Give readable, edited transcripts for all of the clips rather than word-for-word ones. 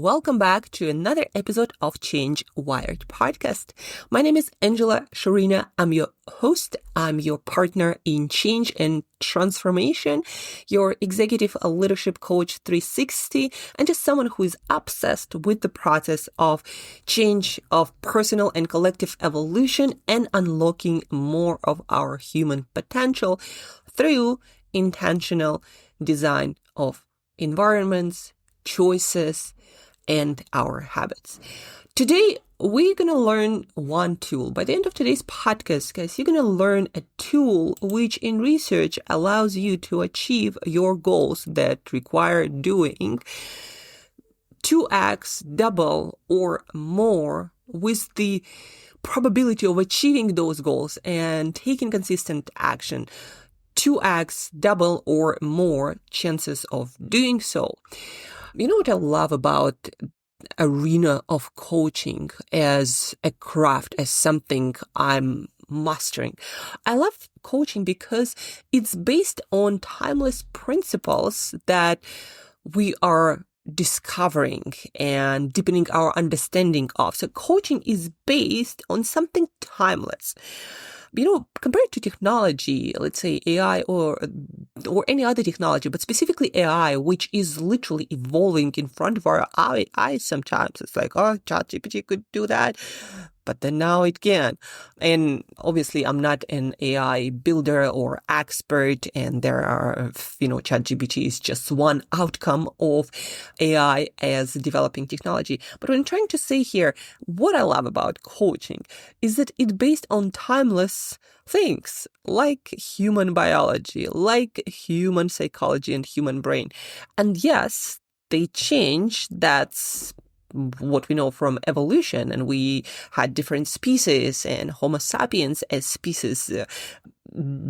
welcome back to another episode of Change Wired podcast. My name is Angela Sharina. I'm your host. I'm your partner in change and transformation, your executive leadership coach 360, and just someone who is obsessed with the process of change, of personal and collective evolution, and unlocking more of our human potential through intentional design of environments, choices, and our habits. Today, we're going to learn one tool. By the end of today's podcast, guys, you're going to learn a tool which in research allows you to achieve your goals that require doing 2x, double, or more with the probability of achieving those goals and taking consistent action. 2x, double, or more chances of doing so. You know what I love about arena of coaching as a craft, as something I'm mastering? I love coaching because it's based on timeless principles that we are discovering and deepening our understanding of. So coaching is based on something timeless. Compared to technology, let's say AI or any other technology, but specifically AI, which is literally evolving in front of our eyes sometimes. It's like, oh, ChatGPT could do that, but then now it can. And obviously, I'm not an AI builder or expert, and there are, ChatGPT is just one outcome of AI as developing technology. But what I'm trying to say here, what I love about coaching is that it's based on timeless things like human biology, like human psychology and human brain. And yes, they change. That's what we know from evolution, and we had different species, and Homo sapiens as species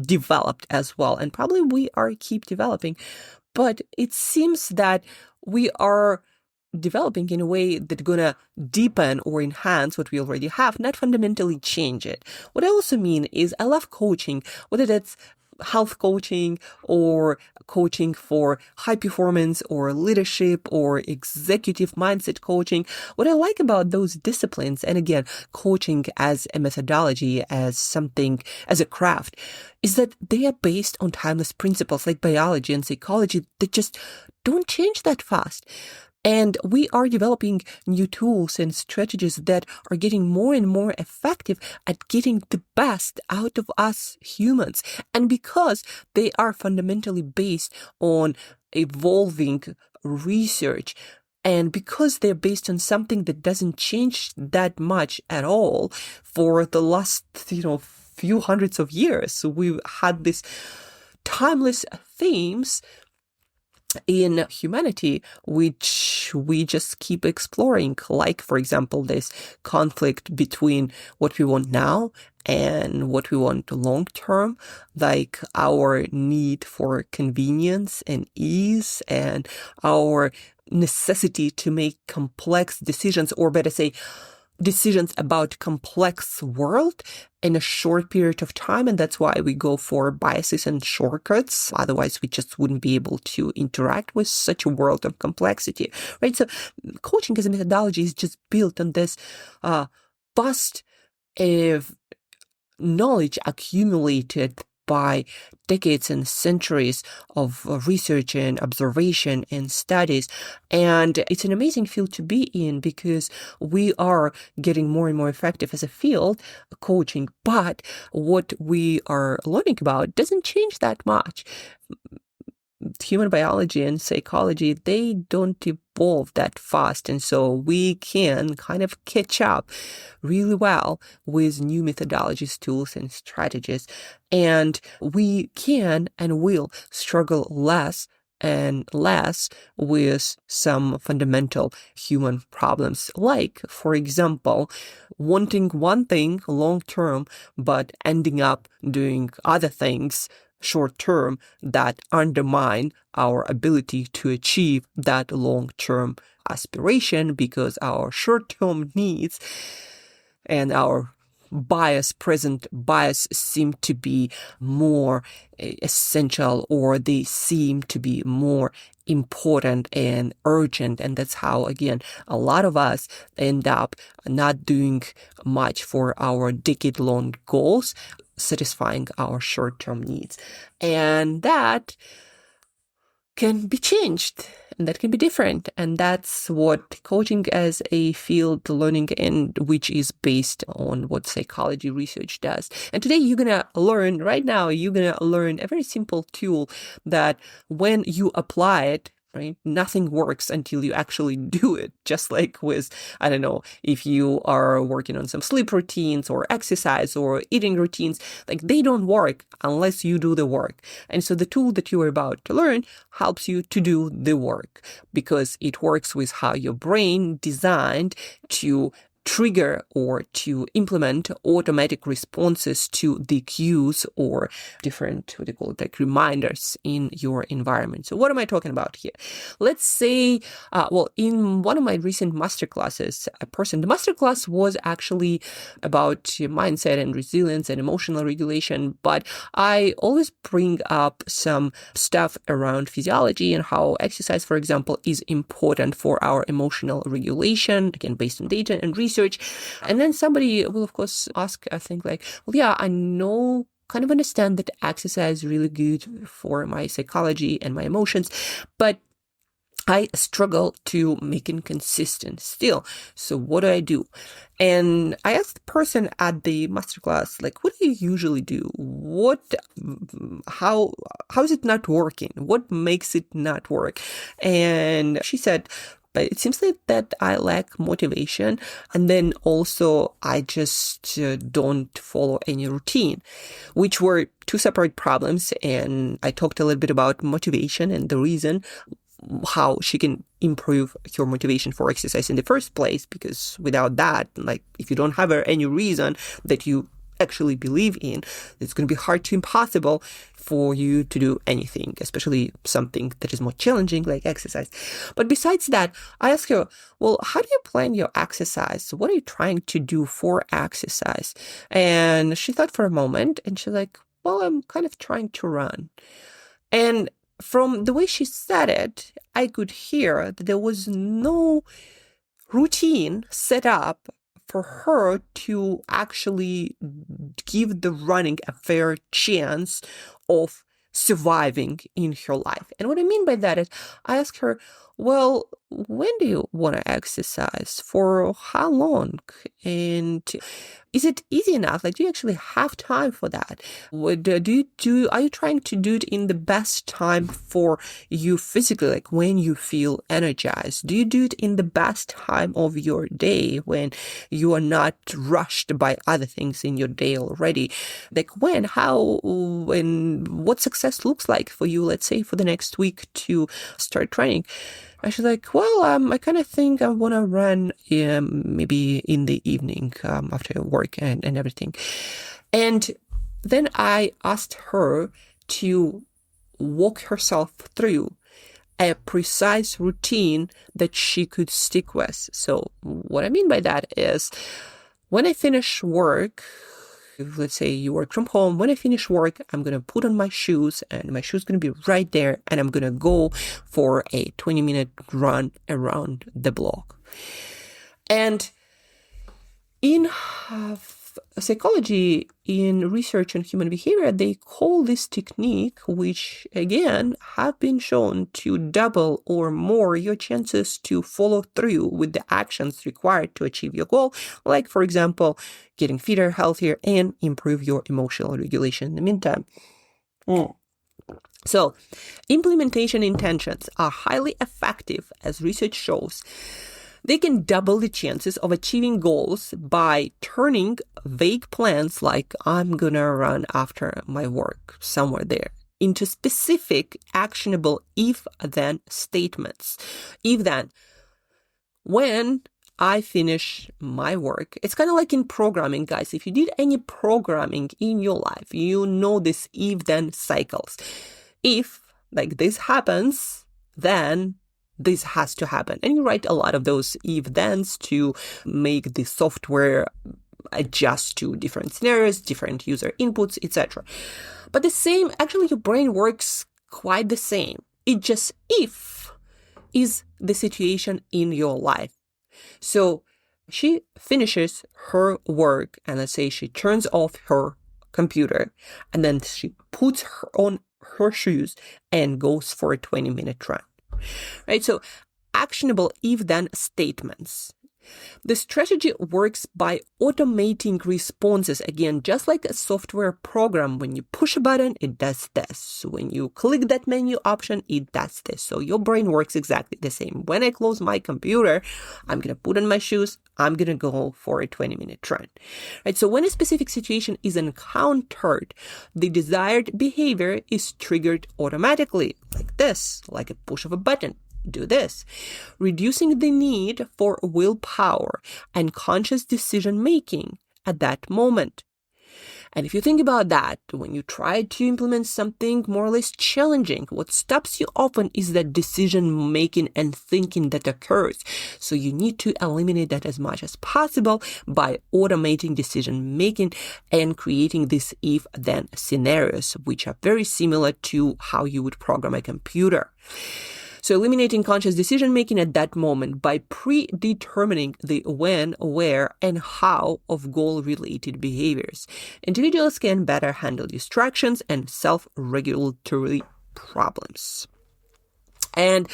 developed as well, and probably we are keep developing. But it seems that we are developing in a way that's gonna deepen or enhance what we already have, not fundamentally change it. What I also mean is I love coaching, whether that's health coaching or coaching for high performance or leadership or executive mindset coaching. What I like about those disciplines, and again, coaching as a methodology, as something, as a craft, is that they are based on timeless principles like biology and psychology that just don't change that fast. And we are developing new tools and strategies that are getting more and more effective at getting the best out of us humans. And because they are fundamentally based on evolving research, and because they're based on something that doesn't change that much at all for the last, few hundreds of years. So we've had these timeless themes in humanity, which we just keep exploring, like, for example, this conflict between what we want now and what we want long term, like our need for convenience and ease and our necessity to make complex decisions, or better say, decisions about complex world in a short period of time. And that's why we go for biases and shortcuts. Otherwise, we just wouldn't be able to interact with such a world of complexity, right? So coaching as a methodology is just built on this vast knowledge accumulated by decades and centuries of research and observation and studies. And it's an amazing field to be in because we are getting more and more effective as a field, coaching. But what we are learning about doesn't change that much. Human biology and psychology, they don't evolve that fast. And so we can kind of catch up really well with new methodologies, tools, and strategies. And we can and will struggle less and less with some fundamental human problems, like, for example, wanting one thing long term, but ending up doing other things short term that undermine our ability to achieve that long-term aspiration, because our short-term needs and our present bias seem to be more essential, or they seem to be more important and urgent. And that's how, again, a lot of us end up not doing much for our decade-long goals, satisfying our short-term needs. And that can be changed, and that can be different. And that's what coaching as a field learning, and which is based on what psychology research does. And today you're going to learn, right now, you're going to learn a very simple tool that when you apply it, right, nothing works until you actually do it. Just like with, I don't know, if you are working on some sleep routines or exercise or eating routines, like they don't work unless you do the work. And so the tool that you are about to learn helps you to do the work, because it works with how your brain designed to trigger or to implement automatic responses to the cues or different, what they call it, like reminders in your environment. So what am I talking about here? Let's say, in one of my recent masterclasses, the masterclass was actually about mindset and resilience and emotional regulation, but I always bring up some stuff around physiology and how exercise, for example, is important for our emotional regulation, again, based on data and research. And then somebody will, of course, ask, I think, like, well, yeah, I know, kind of understand that exercise is really good for my psychology and my emotions, but I struggle to make it consistent still. So what do? And I asked the person at the masterclass, like, what do you usually do? How is it not working? What makes it not work? And she said, but it seems like that I lack motivation. And then also I just don't follow any routine, which were two separate problems. And I talked a little bit about motivation and the reason how she can improve your motivation for exercise in the first place, because without that, like if you don't have any reason that you actually believe in, it's going to be hard to impossible for you to do anything, especially something that is more challenging like exercise. But besides that, I asked her, well, how do you plan your exercise? What are you trying to do for exercise? And she thought for a moment and she's like, well, I'm kind of trying to run. And from the way she said it, I could hear that there was no routine set up for her to actually give the running a fair chance of surviving in her life. And what I mean by that is, I asked her, well, when do you want to exercise? For how long? And is it easy enough? Like, do you actually have time for that? Are you trying to do it in the best time for you physically, like when you feel energized? Do you do it in the best time of your day when you are not rushed by other things in your day already? Like when, how, and what success looks like for you, let's say for the next week to start training? And she's like, well, I kind of think I want to run maybe in the evening after work and everything. And then I asked her to walk herself through a precise routine that she could stick with. So what I mean by that is, when I finish work, let's say you work from home, when I finish work, I'm going to put on my shoes and my shoes going to be right there, and I'm going to go for a 20-minute run around the block. And in psychology, in research on human behavior, they call this technique, which again have been shown to double or more your chances to follow through with the actions required to achieve your goal, like, for example, getting fitter, healthier, and improve your emotional regulation in the meantime. So, implementation intentions are highly effective, as research shows. They can double the chances of achieving goals by turning vague plans like I'm gonna run after my work somewhere there into specific, actionable if-then statements. If-then, when I finish my work, it's kind of like in programming, guys. If you did any programming in your life, you know this if-then cycles. If, like, this happens, then this has to happen. And you write a lot of those if-thens to make the software adjust to different scenarios, different user inputs, etc. But actually your brain works quite the same. It just if is the situation in your life. So she finishes her work and let's say she turns off her computer and then she puts on her shoes and goes for a 20-minute run, right? So actionable if-then statements. The strategy works by automating responses. Again, just like a software program, when you push a button, it does this. When you click that menu option, it does this. So your brain works exactly the same. When I close my computer, I'm going to put on my shoes, I'm going to go for a 20-minute run. Right? So when a specific situation is encountered, the desired behavior is triggered automatically, like this, like a push of a button. Do this, reducing the need for willpower and conscious decision making at that moment. And if you think about that, when you try to implement something more or less challenging, what stops you often is that decision making and thinking that occurs. So you need to eliminate that as much as possible by automating decision making and creating these if-then scenarios, which are very similar to how you would program a computer. So eliminating conscious decision-making at that moment by predetermining the when, where, and how of goal-related behaviors. Individuals can better handle distractions and self-regulatory problems. And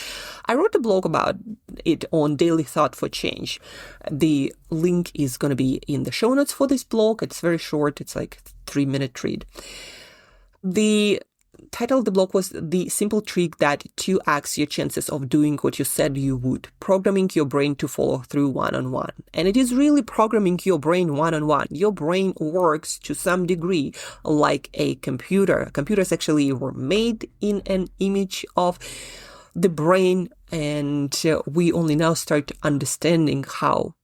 I wrote a blog about it on Daily Thought for Change. The link is going to be in the show notes for this blog. It's very short. It's like a 3-minute read. The title of the blog was The Simple Trick That 2x Your Chances of Doing What You Said You Would, Programming Your Brain to Follow Through One-on-One. And it is really programming your brain one-on-one. Your brain works to some degree like a computer. Computers actually were made in an image of the brain, and we only now start understanding how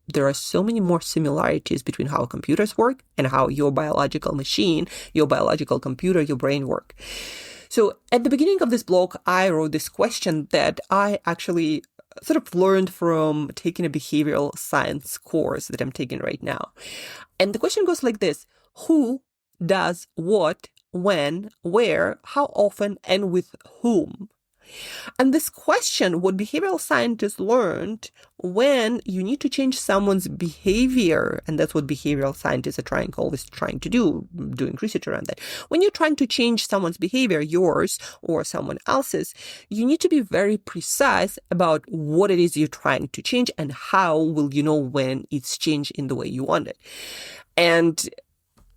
there are so many more similarities between how computers work and how your biological machine, your biological computer, your brain work. So at the beginning of this blog, I wrote this question that I actually sort of learned from taking a behavioral science course that I'm taking right now. And the question goes like this: who does what, when, where, how often, and with whom? And this question, what behavioral scientists learned when you need to change someone's behavior, and that's what behavioral scientists are always trying to do, doing research around that. When you're trying to change someone's behavior, yours or someone else's, you need to be very precise about what it is you're trying to change and how will you know when it's changed in the way you want it. And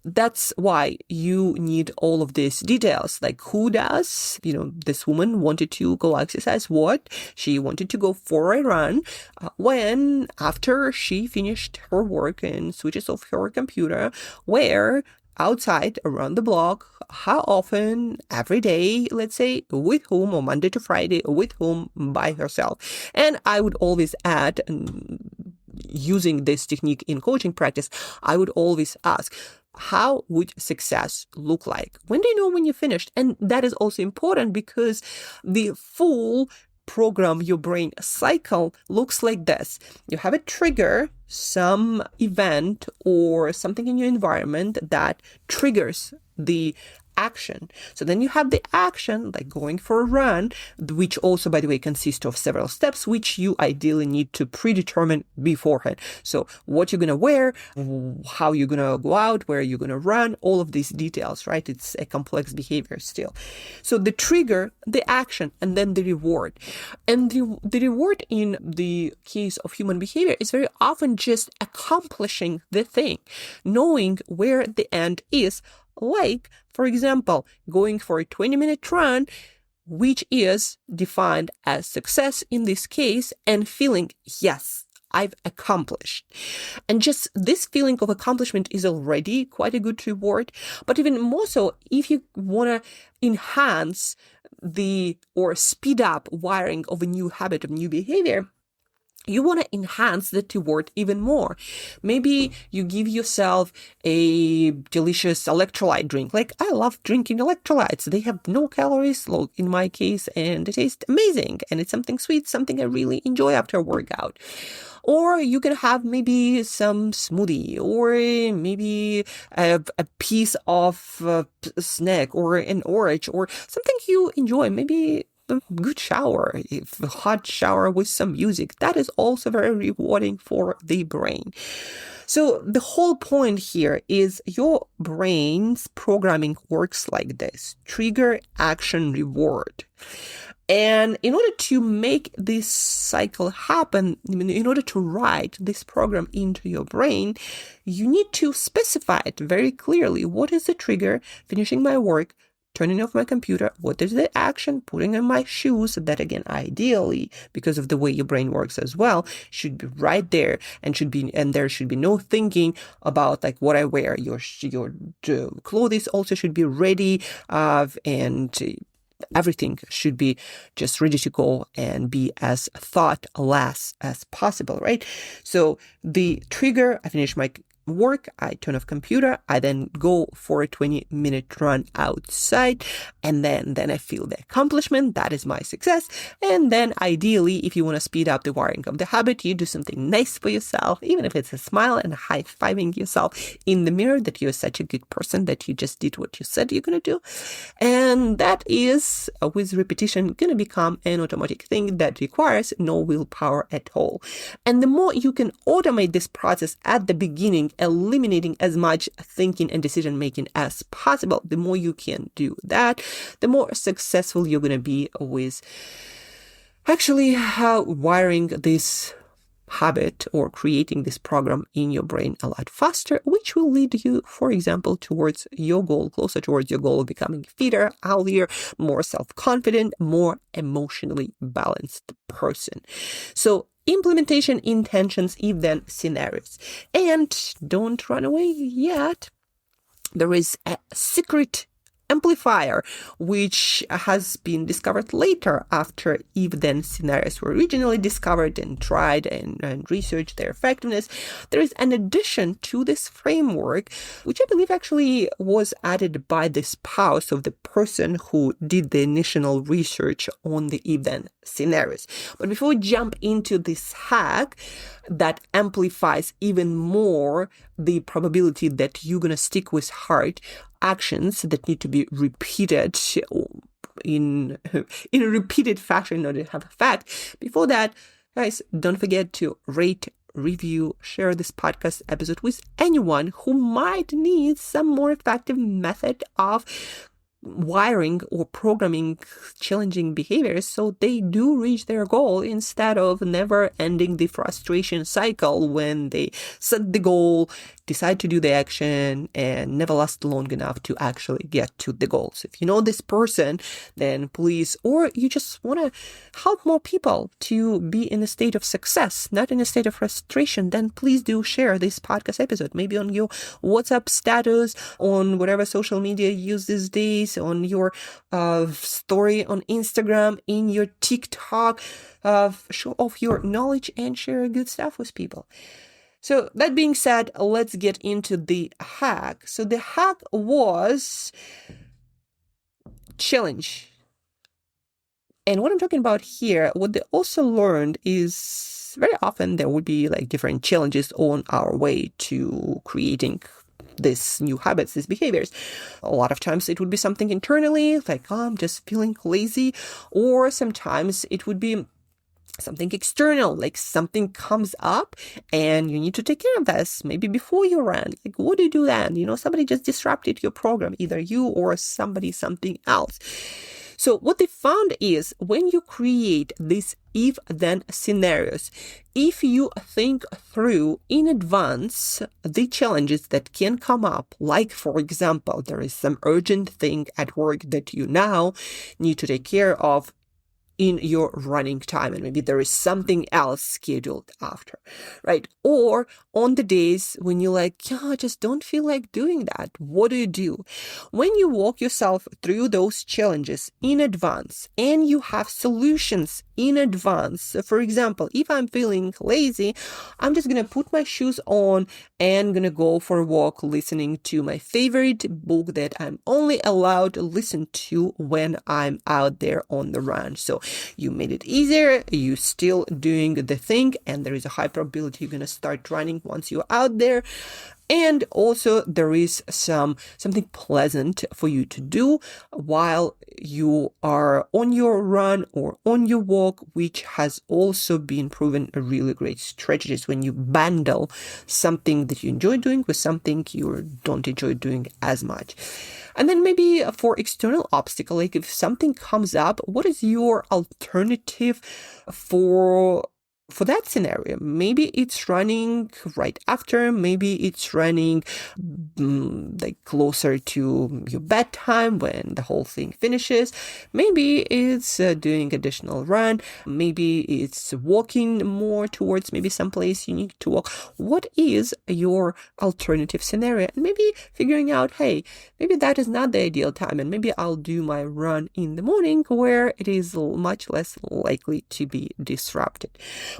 that's why you need all of these details, like who does, this woman wanted to go exercise. What? She wanted to go for a run. When? After she finished her work and switches off her computer. Where? Outside, around the block. How often? Every day, let's say. With whom? Or Monday to Friday. With whom? By herself. And I would always add, using this technique in coaching practice, I would always ask, how would success look like? When do you know when you're finished? And that is also important because the full program your brain cycle looks like this. You have a trigger, some event or something in your environment that triggers the action. So then you have the action, like going for a run, which also, by the way, consists of several steps, which you ideally need to predetermine beforehand. So what you're going to wear, how you're going to go out, where you're going to run, all of these details, right? It's a complex behavior still. So the trigger, the action, and then the reward. And the reward in the case of human behavior is very often just accomplishing the thing, knowing where the end is. Like, for example, going for a 20-minute run, which is defined as success in this case, and feeling, yes, I've accomplished. And just this feeling of accomplishment is already quite a good reward. But even more so, if you want to enhance or speed up wiring of a new habit, of new behavior, you want to enhance the reward even more. Maybe you give yourself a delicious electrolyte drink. Like, I love drinking electrolytes. They have no calories, in my case, and they taste amazing. And it's something sweet, something I really enjoy after a workout. Or you can have maybe some smoothie, or maybe a piece of snack, or an orange, or something you enjoy. Maybe a good shower, if a hot shower with some music. That is also very rewarding for the brain. So the whole point here is your brain's programming works like this: trigger, action, reward. And in order to make this cycle happen, in order to write this program into your brain, you need to specify it very clearly. What is the trigger? Finishing my work, turning off my computer. What is the action? Putting on my shoes. That, again, ideally, because of the way your brain works as well, should be right there, and there should be no thinking about like what I wear. Your clothes also should be ready, and everything should be just ready to go and be as thoughtless as possible, right? So the trigger: I finish my work, I turn off computer, I then go for a 20-minute run outside, and then I feel the accomplishment. That is my success. And then ideally, if you want to speed up the wiring of the habit, you do something nice for yourself, even if it's a smile and high-fiving yourself in the mirror that you're such a good person, that you just did what you said you're going to do. And that is, with repetition, going to become an automatic thing that requires no willpower at all. And the more you can automate this process at the beginning, eliminating as much thinking and decision making as possible, the more you can do that, the more successful you're going to be with actually wiring this habit or creating this program in your brain a lot faster, which will lead you, for example, towards your goal, closer towards your goal of becoming fitter, healthier, more self-confident, more emotionally balanced person. So implementation, intentions, if-then scenarios. And don't run away yet. There is a secret amplifier, which has been discovered later after if-then scenarios were originally discovered and tried and researched their effectiveness. There is an addition to this framework, which I believe actually was added by the spouse of the person who did the initial research on the if-then scenarios. But before we jump into this hack that amplifies even more the probability that you're going to stick with hard actions that need to be repeated in a repeated fashion in order to have effect. Before that, guys, don't forget to rate, review, share this podcast episode with anyone who might need some more effective method of wiring or programming challenging behaviors so they do reach their goal, instead of never ending the frustration cycle when they set the goal, decide to do the action, and never last long enough to actually get to the goals. If you know this person, then please, or you just want to help more people to be in a state of success, not in a state of frustration, then please do share this podcast episode, maybe on your WhatsApp status, on whatever social media you use these days, on your story on Instagram, in your TikTok, show off your knowledge and share good stuff with people. So that being said, let's get into the hack. So the hack was challenge. And what I'm talking about here, what they also learned is very often there would be like different challenges on our way to creating these new habits, these behaviors. A lot of times it would be something internally, like, oh, I'm just feeling lazy. Or sometimes it would be something external, like something comes up and you need to take care of this, maybe before you run. Like, what do you do then? Somebody just disrupted your program, either you or somebody, something else. So what they found is when you create these if-then scenarios, if you think through in advance the challenges that can come up, like, for example, there is some urgent thing at work that you now need to take care of in your running time, and maybe there is something else scheduled after, right? Or on the days when you're like, yeah, I just don't feel like doing that. What do? When you walk yourself through those challenges in advance and you have solutions in advance. So for example, if I'm feeling lazy, I'm just going to put my shoes on and going to go for a walk listening to my favorite book that I'm only allowed to listen to when I'm out there on the run. So you made it easier, you still doing the thing, and there is a high probability you're going to start running once you're out there. And also there is something pleasant for you to do while you are on your run or on your walk, which has also been proven a really great strategy when you bundle something that you enjoy doing with something you don't enjoy doing as much. And then maybe for external obstacle, like if something comes up, what is your alternative for that scenario? Maybe it's running right after, maybe it's running like closer to your bedtime when the whole thing finishes. Maybe it's doing additional run. Maybe it's walking more towards maybe someplace you need to walk. What is your alternative scenario? And maybe figuring out, hey, maybe that is not the ideal time, and maybe I'll do my run in the morning where it is much less likely to be disrupted.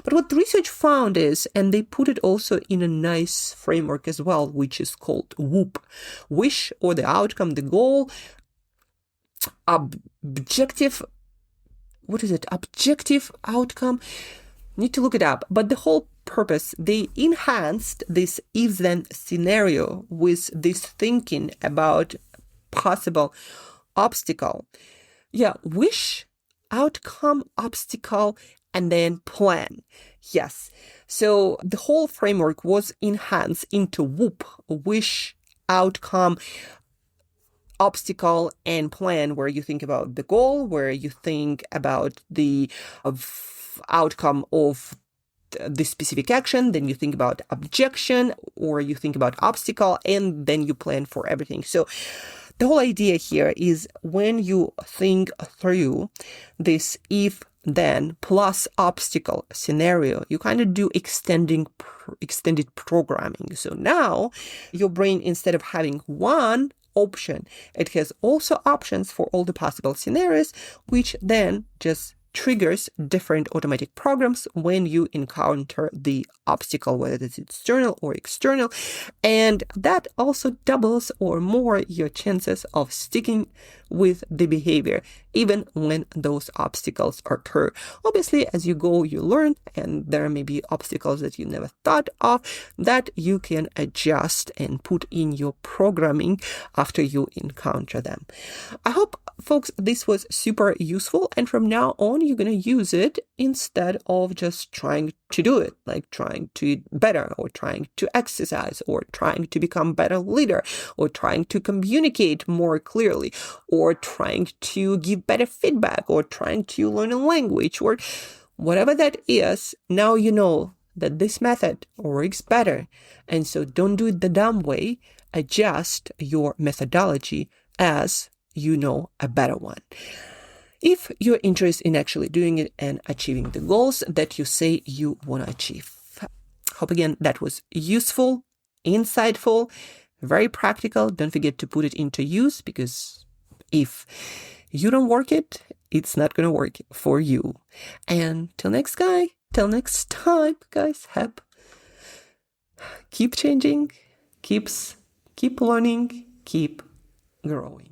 But what the research found is, and they put it also in a nice framework as well, which is called WOOP, wish or the outcome, the goal, objective outcome. Need to look it up. But the whole purpose, they enhanced this if-then scenario with this thinking about possible obstacle. Yeah, wish, outcome, obstacle, and then plan. Yes. So the whole framework was enhanced into WOOP, wish, outcome, obstacle, and plan, where you think about the goal, where you think about the outcome of the specific action, then you think about objection, or you think about obstacle, and then you plan for everything. So the whole idea here is when you think through this if-then plus obstacle scenario, you kind of do extended programming. So now your brain, instead of having one option, it has also options for all the possible scenarios, which then just triggers different automatic programs when you encounter the obstacle, whether it's external or external. And that also doubles or more your chances of sticking with the behavior, even when those obstacles occur. Obviously, as you go, you learn, and there may be obstacles that you never thought of that you can adjust and put in your programming after you encounter them. I hope, folks, this was super useful, and from now on, you're going to use it instead of just trying to do it, like trying to eat better, or trying to exercise, or trying to become a better leader, or trying to communicate more clearly, or trying to give better feedback, or trying to learn a language, or whatever that is. Now you know that this method works better. And so don't do it the dumb way. Adjust your methodology as you know a better one, if you're interested in actually doing it and achieving the goals that you say you want to achieve. Hope again that was useful, insightful, very practical. Don't forget to put it into use, because if you don't work it, it's not going to work for you. And till next time, guys, keep changing, keep learning, keep growing.